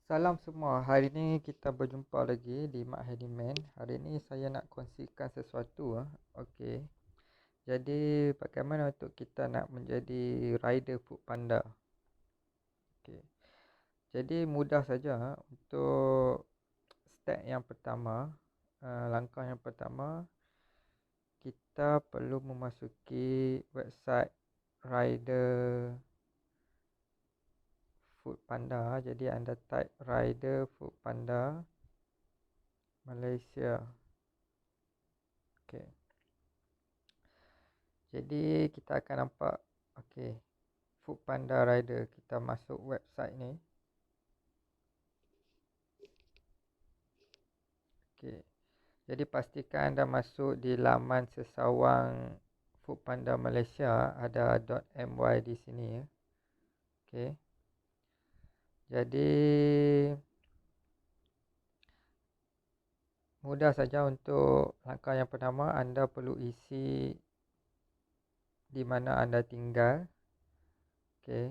Salam semua, hari ini kita berjumpa lagi di Mak Handyman. Hari ini saya nak kongsikan sesuatu. Okey, jadi bagaimana untuk kita nak menjadi rider Foodpanda? Okey, jadi mudah saja untuk step yang pertama. Langkah yang pertama, kita perlu memasuki website rider Foodpanda. Jadi anda type rider Foodpanda Malaysia. Okey. Jadi kita akan nampak, okey, Foodpanda Rider. Kita masuk website ni. Okey. Jadi pastikan anda masuk di laman sesawang Foodpanda Malaysia. Ada .my di sini ya. Okey. Jadi mudah saja untuk langkah yang pertama, anda perlu isi di mana anda tinggal. Okey.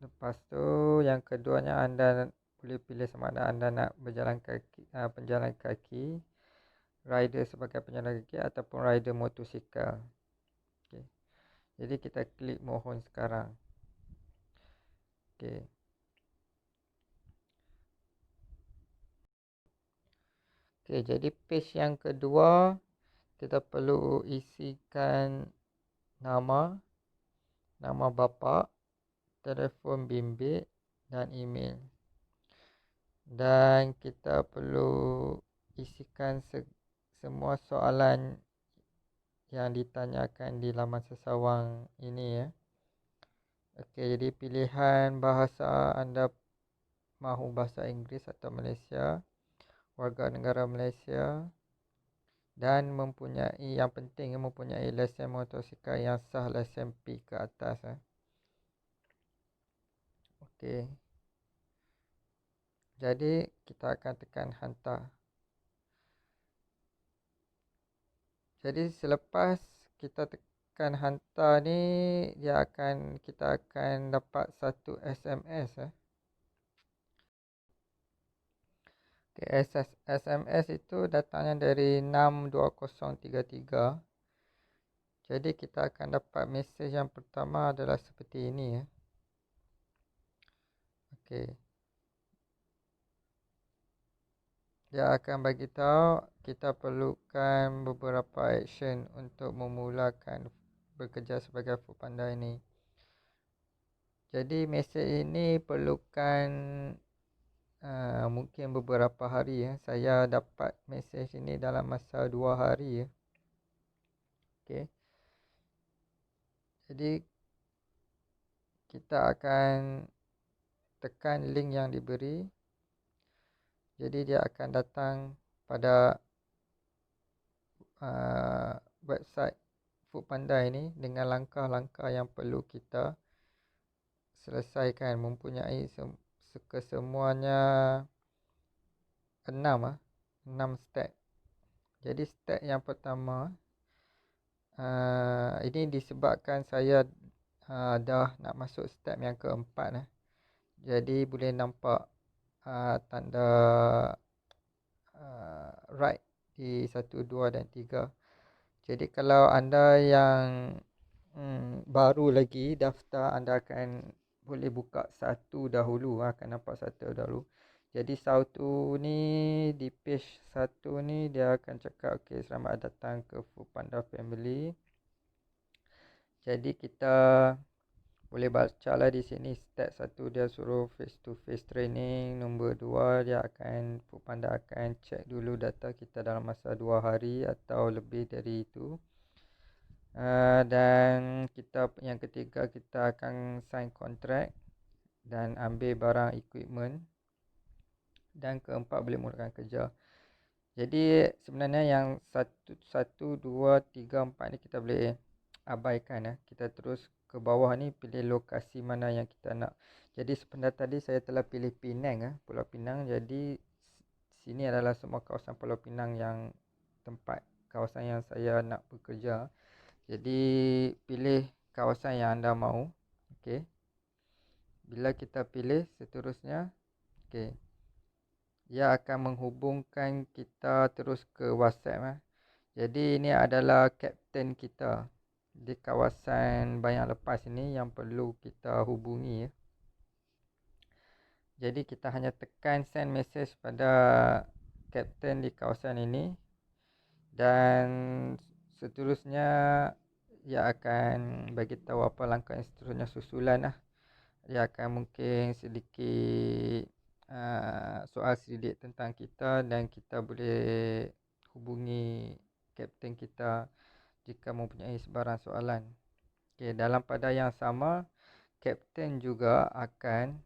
Lepas tu yang keduanya, anda boleh pilih sama ada anda nak berjalan kaki, penjalan kaki, rider sebagai penjalan kaki ataupun rider motosikal. Okay. Jadi kita klik mohon sekarang. Okay. Okay, jadi page yang kedua, kita perlu isikan nama bapa, telefon bimbit dan email. Dan kita perlu isikan semua soalan yang ditanyakan di laman sesawang ini ya. Okey, jadi pilihan bahasa anda mahu bahasa Inggeris atau Malaysia, warga negara Malaysia, dan yang penting mempunyai lesen motosikal yang sah, lesen P ke atas. Okey. Jadi kita akan tekan hantar. Jadi selepas kita tekan hantar ni, kita akan dapat satu SMS. Okay, SMS itu datangnya dari 62033. Jadi kita akan dapat mesej yang pertama adalah seperti ini ya. Okey. Dia akan bagi tahu kita perlukan beberapa action untuk memulakan bekerja sebagai Foodpanda ini. Jadi mesej ini perlukan mungkin beberapa hari ya. Saya dapat mesej ini dalam masa 2 hari ya. Okey. Jadi kita akan tekan link yang diberi. Jadi dia akan datang pada website Foodpanda ini dengan langkah-langkah yang perlu kita selesaikan. Mempunyai kesemuanya 6 step. Jadi step yang pertama, ini disebabkan saya dah nak masuk step yang keempat. Jadi boleh nampak tanda right di 1, 2 dan 3. Jadi kalau anda yang baru lagi daftar, anda akan boleh buka satu dahulu. Akan nampak satu dahulu. Jadi satu ni, di page satu ni dia akan cakap, okay, selamat datang ke Foodpanda Family. Jadi kita boleh baca lah di sini. Step 1 dia suruh face to face training. Nombor 2 Foodpanda akan cek dulu data kita dalam masa 2 hari atau lebih dari itu. Dan yang ketiga, kita akan sign kontrak dan ambil barang equipment. Dan keempat, boleh mulakan kerja. Jadi sebenarnya yang 1, 2, 3, 4 ni kita boleh abaikan. Kita terus ke bawah ni, pilih lokasi mana yang kita nak. Jadi sebentar tadi saya telah pilih Penang, Pulau Pinang. Jadi sini adalah semua kawasan Pulau Pinang yang kawasan yang saya nak bekerja. Jadi pilih kawasan yang anda mahu. Okey. Bila kita pilih seterusnya, okey, ia akan menghubungkan kita terus ke WhatsApp. Jadi ini adalah kapten kita di kawasan bayang lepas ini yang perlu kita hubungi. Jadi kita hanya tekan send message pada kapten di kawasan ini, dan seterusnya ia akan bagi tahu apa langkah yang seterusnya susulan lah. Dia akan mungkin sedikit soal sedikit tentang kita, dan kita boleh hubungi kapten kita jika mempunyai sebarang soalan. Okay, dalam pada yang sama, kapten juga akan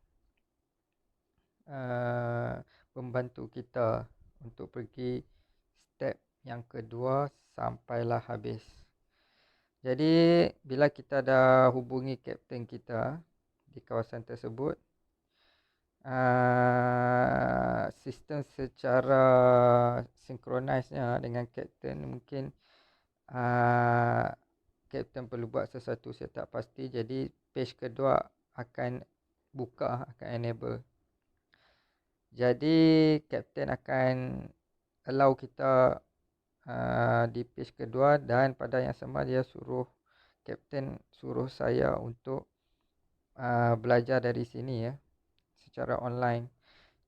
membantu kita untuk pergi step yang kedua sampailah habis. Jadi bila kita dah hubungi kapten kita di kawasan tersebut, sistem secara synchronize-nya dengan kapten, mungkin kapten perlu buat sesuatu saya tak pasti. Jadi page kedua akan buka, akan enable. Jadi kapten akan allow kita di page kedua, dan pada yang sama kapten suruh saya untuk belajar dari sini secara online.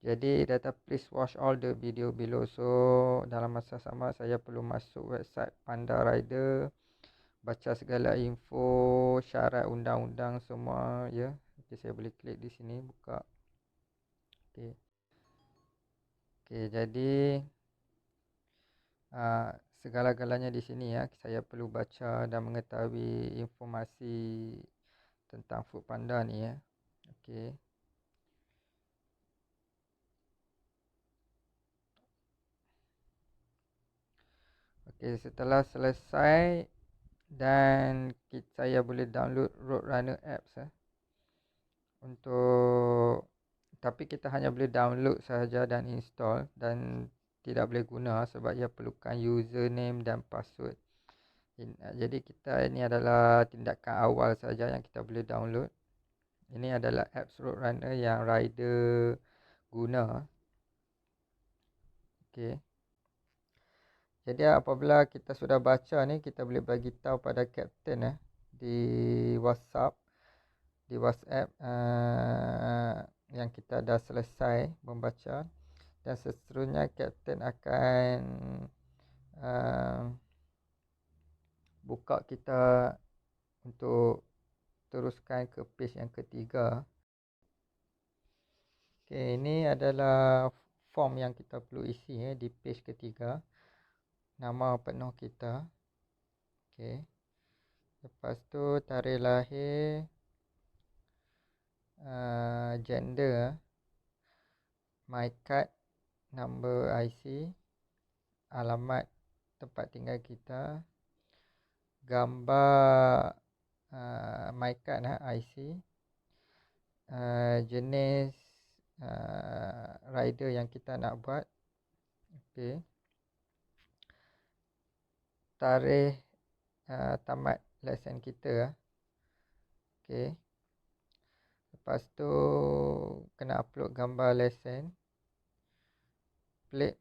Jadi data please watch all the video below. So dalam masa sama saya perlu masuk website Panda Rider, baca segala info, syarat undang-undang semua ya. Okay, saya boleh klik di sini buka. Okay, jadi segala-galanya di sini ya. Saya perlu baca dan mengetahui informasi tentang Foodpanda ni ya. Okay. Okay, setelah selesai dan saya boleh download Roadrunner apps tapi kita hanya boleh download sahaja dan install, dan tidak boleh guna sebab ia perlukan username dan password. Jadi ini adalah tindakan awal saja yang kita boleh download. Ini adalah apps Roadrunner yang rider guna. Okay. Jadi apabila kita sudah baca ni, kita boleh bagi tahu pada kapten di WhatsApp yang kita dah selesai membaca, dan seterusnya kapten akan buka kita untuk teruskan ke page yang ketiga. Okay, ini adalah form yang kita perlu isi di page ketiga. Nama penuh kita. Okay. Lepas tu tarikh lahir, gender, my card, number IC, alamat tempat tinggal kita, gambar my card IC, jenis rider yang kita nak buat. Okay. Tarikh tamat lesen kita. Okay. Lepas tu kena upload gambar lesen, plate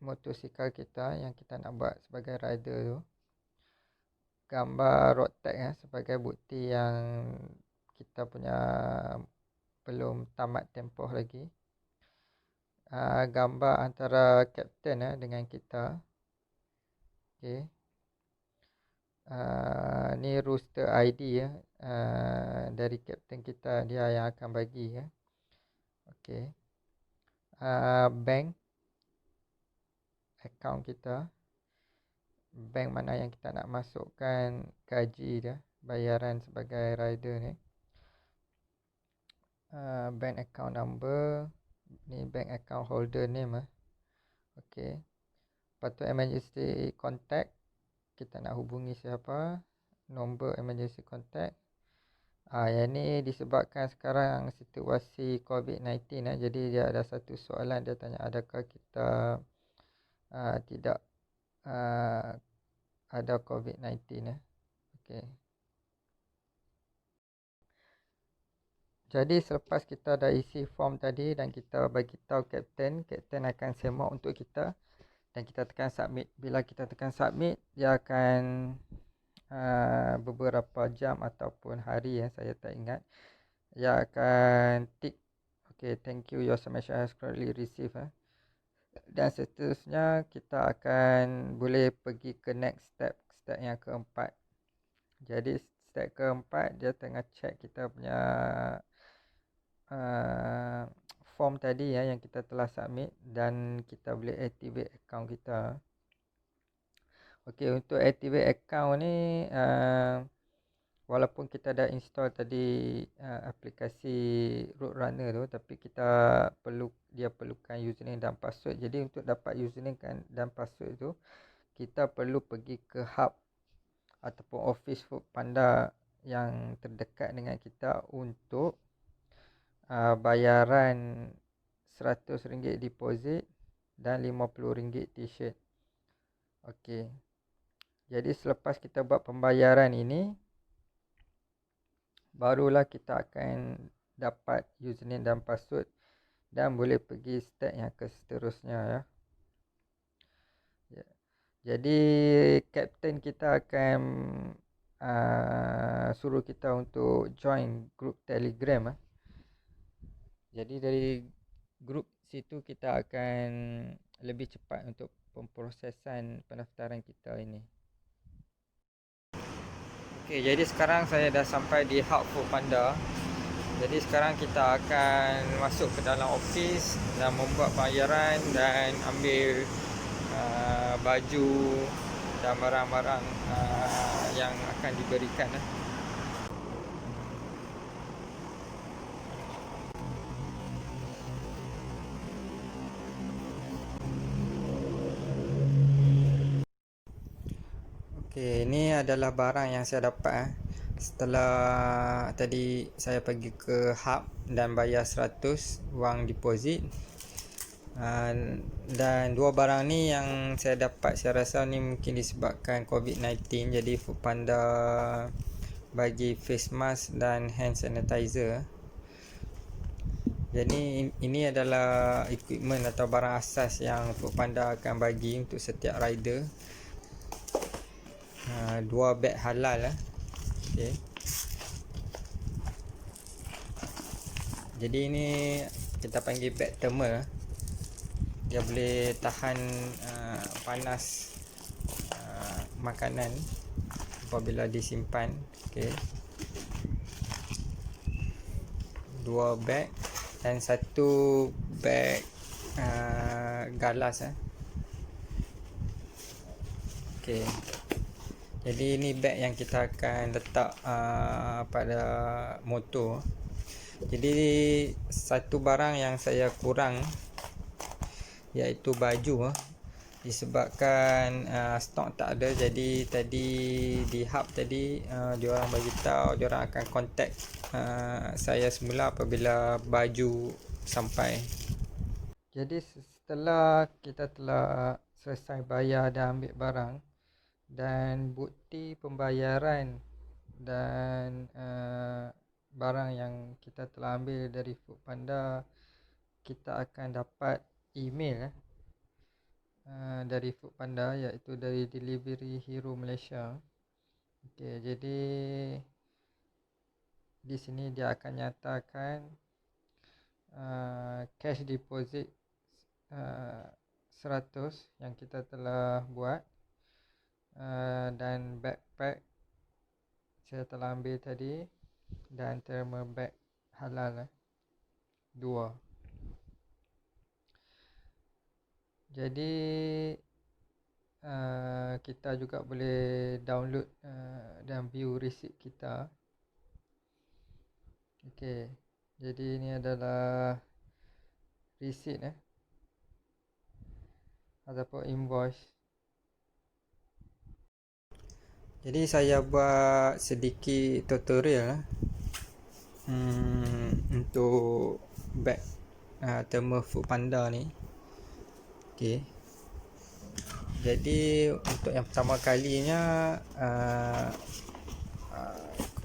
motosikal kita yang kita nak buat sebagai rider tu, gambar road tag sebagai bukti yang kita punya belum tamat tempoh lagi, gambar antara kapten dengan kita. Okay. Ni rooster ID dari kapten kita, dia yang akan bagi Okay. Bank account kita, bank mana yang kita nak masukkan gaji dia, bayaran sebagai rider ni. Bank account number, ni bank account holder name Okay. Lepas tu emergency contact, kita nak hubungi siapa, nombor emergency contact. Yang ni disebabkan sekarang situasi COVID-19 jadi dia ada satu soalan, dia tanya adakah kita tidak ada COVID-19 Okay. Jadi selepas kita dah isi form tadi dan kita bagi tahu kapten akan semak untuk kita dan kita tekan submit. Bila kita tekan submit, dia akan beberapa jam ataupun hari, saya tak ingat, dia akan tick okay, thank you, your submission has correctly received. Dan seterusnya kita akan boleh pergi ke next step yang keempat. Jadi step keempat dia tengah check kita punya form tadi yang kita telah submit dan kita boleh activate account kita. Okey, untuk activate account ni walaupun kita dah install tadi aplikasi Roadrunner tu, tapi dia perlukan username dan password. Jadi untuk dapat username dan password tu, kita perlu pergi ke hub ataupun office Foodpanda yang terdekat dengan kita untuk bayaran RM100 deposit dan RM50 t-shirt. Okey. Jadi selepas kita buat pembayaran ini, barulah kita akan dapat username dan password dan boleh pergi step yang seterusnya ya. Jadi kapten kita akan suruh kita untuk join group Telegram. Jadi dari grup situ kita akan lebih cepat untuk pemprosesan pendaftaran kita ini. Okey, jadi sekarang saya dah sampai di hub Foodpanda. Jadi sekarang kita akan masuk ke dalam office dan membuat bayaran dan ambil baju dan barang-barang yang akan diberikan. Okey, ini adalah barang yang saya dapat. Setelah tadi saya pergi ke hub dan bayar 100 wang deposit. Dan dua barang ni yang saya dapat, saya rasa ni mungkin disebabkan COVID-19. Jadi Foodpanda bagi face mask dan hand sanitizer. Jadi ini adalah equipment atau barang asas yang Foodpanda akan bagi untuk setiap rider. Dua beg halal okay. Jadi ini kita panggil beg thermal. Dia boleh tahan panas makanan apabila disimpan. Okay. Dua beg dan satu beg galas. Okay. Jadi ini beg yang kita akan letak pada motor. Jadi satu barang yang saya kurang iaitu baju. Disebabkan stok tak ada, jadi tadi di hub tadi diorang bagi tahu diorang akan contact saya semula apabila baju sampai. Jadi setelah kita telah selesai bayar dan ambil barang dan bukti pembayaran dan barang yang kita telah ambil dari Foodpanda, kita akan dapat email dari Foodpanda, iaitu dari Delivery Hero Malaysia. Okey, jadi di sini dia akan nyatakan cash deposit 100 yang kita telah buat. Dan backpack saya telah ambil tadi dan thermal bag halal 2. Jadi kita juga boleh download dan view receipt kita. Okey, jadi ini adalah receipt ataupun invoice. Jadi saya buat sedikit tutorial untuk bag thermal Foodpanda ni. Okey. Jadi untuk yang pertama kalinya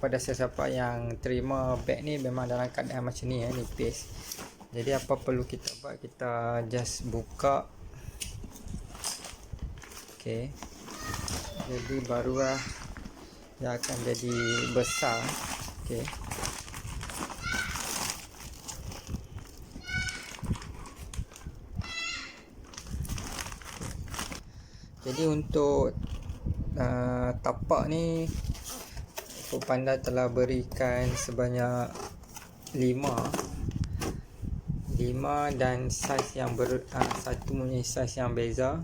kepada sesiapa yang terima beg ni memang dalam keadaan macam ni nipis. Jadi apa perlu kita buat, kita just buka. Okey. Jadi barulah dia akan jadi besar. Okey. Jadi untuk tapak ni Foodpanda telah berikan sebanyak 5 dan saiz yang satu punya saiz yang beza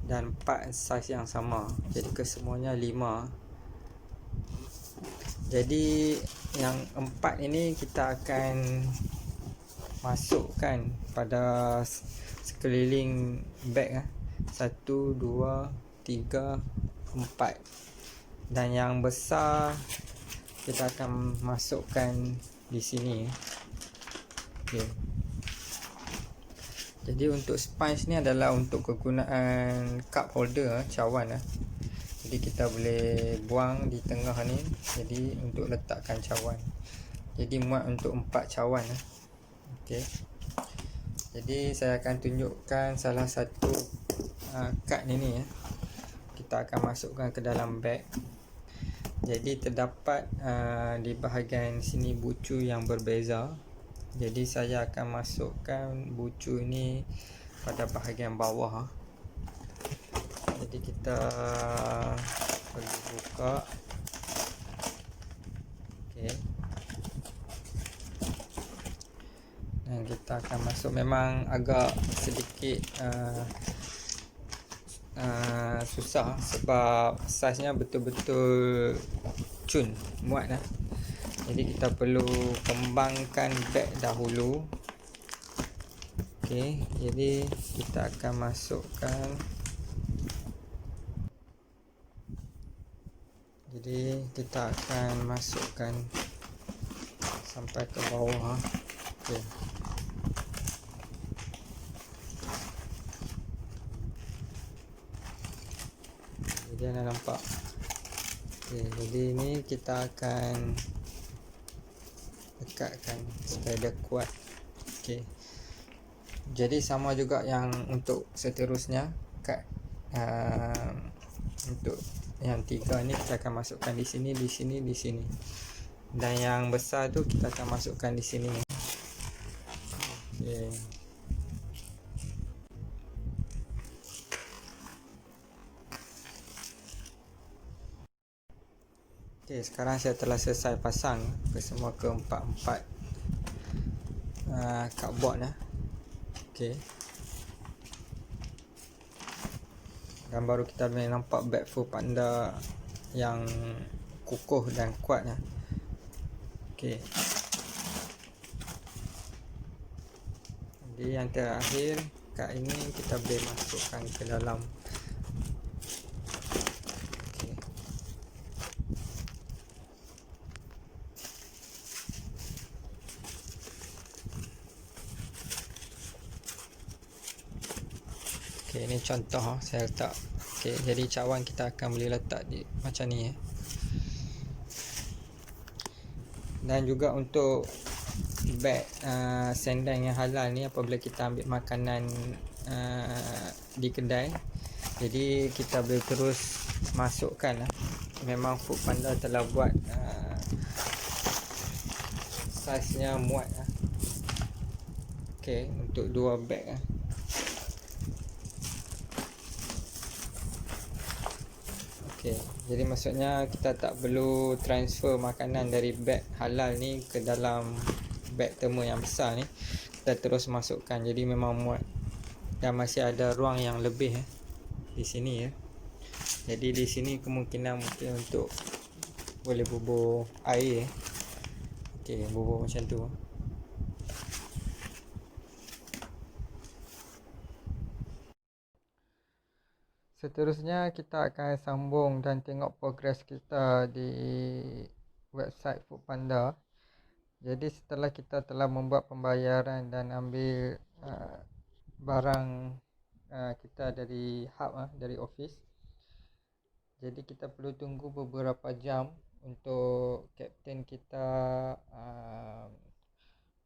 dan 4 saiz yang sama. Jadi kesemuanya 5. Jadi yang 4 ini kita akan masukkan pada sekeliling beg 1, 2, 3, 4. Dan yang besar kita akan masukkan di sini. Okey. Jadi untuk sponge ni adalah untuk kegunaan cup holder, cawan. Jadi kita boleh buang di tengah ni. Jadi untuk letakkan cawan. Jadi muat untuk 4 cawan. Okey. Jadi saya akan tunjukkan salah satu kad ni kita akan masukkan ke dalam beg. Jadi terdapat di bahagian sini bucu yang berbeza. Jadi saya akan masukkan bucu ini pada bahagian bawah. Jadi kita pergi buka. Okey. Dan kita akan masuk. Memang agak sedikit susah sebab saiznya betul-betul muat. Jadi kita perlu kembangkan beg dahulu. Okey, jadi kita akan masukkan. Jadi kita akan masukkan sampai ke bawah. Okey. Jadi anda nampak. Okey, jadi ini kita akan dekatkan supaya dia kuat. Okey. Jadi sama juga yang untuk seterusnya, kad untuk yang 3 ni kita akan masukkan di sini, di sini, di sini. Dan yang besar tu kita akan masukkan di sini. Okey. Okey, sekarang saya telah selesai pasang semua keempat-empat cardboard. Okey. Dan baru kita boleh nampak beg Foodpanda yang kukuh dan kuat. Okey. Jadi yang terakhir, kad ini kita boleh masukkan ke dalam. Okey, ini contoh saya letak. Okey, jadi cawan kita akan boleh letak di macam ni. Dan juga untuk beg sendang yang halal ni, apabila kita ambil makanan di kedai, jadi kita boleh terus masukkan. Memang Foodpanda telah buat saiznya muat. Okey, untuk 2 beg. Okey, jadi maksudnya kita tak perlu transfer makanan dari beg halal ni ke dalam beg thermo yang besar ni. Kita terus masukkan. Jadi memang muat. Dan masih ada ruang yang lebih di sini. Jadi di sini kemungkinan mungkin untuk boleh bubuh air. Okey, bubuh macam tu. Seterusnya kita akan sambung dan tengok progres kita di website Foodpanda. Jadi setelah kita telah membuat pembayaran dan ambil barang kita dari hub, dari office, jadi kita perlu tunggu beberapa jam untuk kapten kita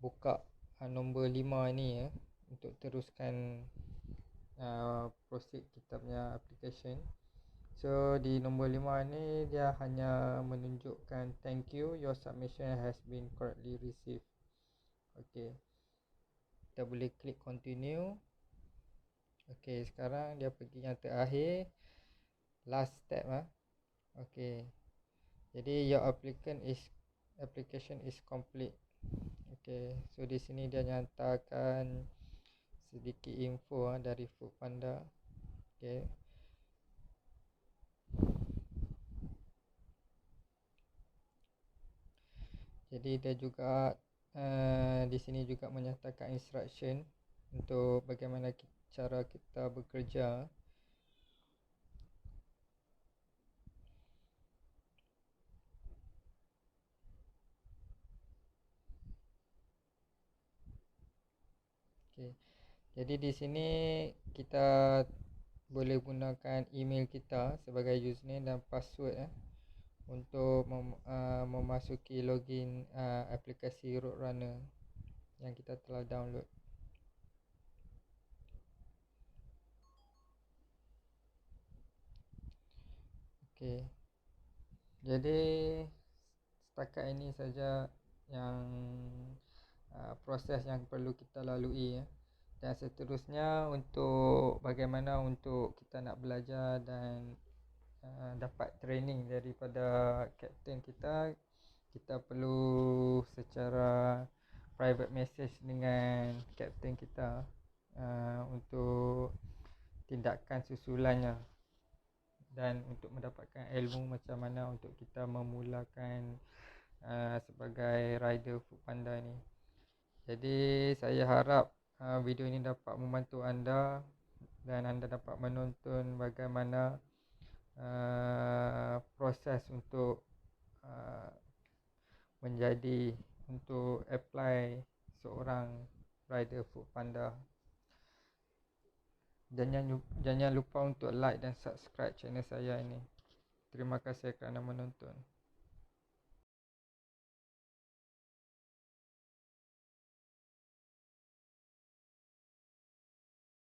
buka nombor 5 ni ya, untuk teruskan proceed kita punya application. So di nombor 5 ni dia hanya menunjukkan thank you, your submission has been correctly received. Okay, kita boleh klik continue. Okay, sekarang dia pergi yang terakhir, last step Okay, jadi your application is complete. Okay, so di sini dia nyatakan sedikit info dari Foodpanda. Okay, jadi dia juga di sini juga menyatakan instruction untuk bagaimana cara kita bekerja. Okay, jadi di sini kita boleh gunakan email kita sebagai username dan password untuk memasuki login aplikasi Roadrunner yang kita telah download. Okay, jadi setakat ini saja yang proses yang perlu kita lalui dan seterusnya untuk bagaimana untuk kita nak belajar dan dapat training daripada kapten kita, kita perlu secara private message dengan kapten kita untuk tindakan susulannya dan untuk mendapatkan ilmu macam mana untuk kita memulakan sebagai rider Foodpanda ni. Jadi saya harap video ini dapat membantu anda dan anda dapat menonton bagaimana proses untuk menjadi untuk apply seorang rider Foodpanda. Jangan lupa untuk like dan subscribe channel saya ini. Terima kasih kerana menonton.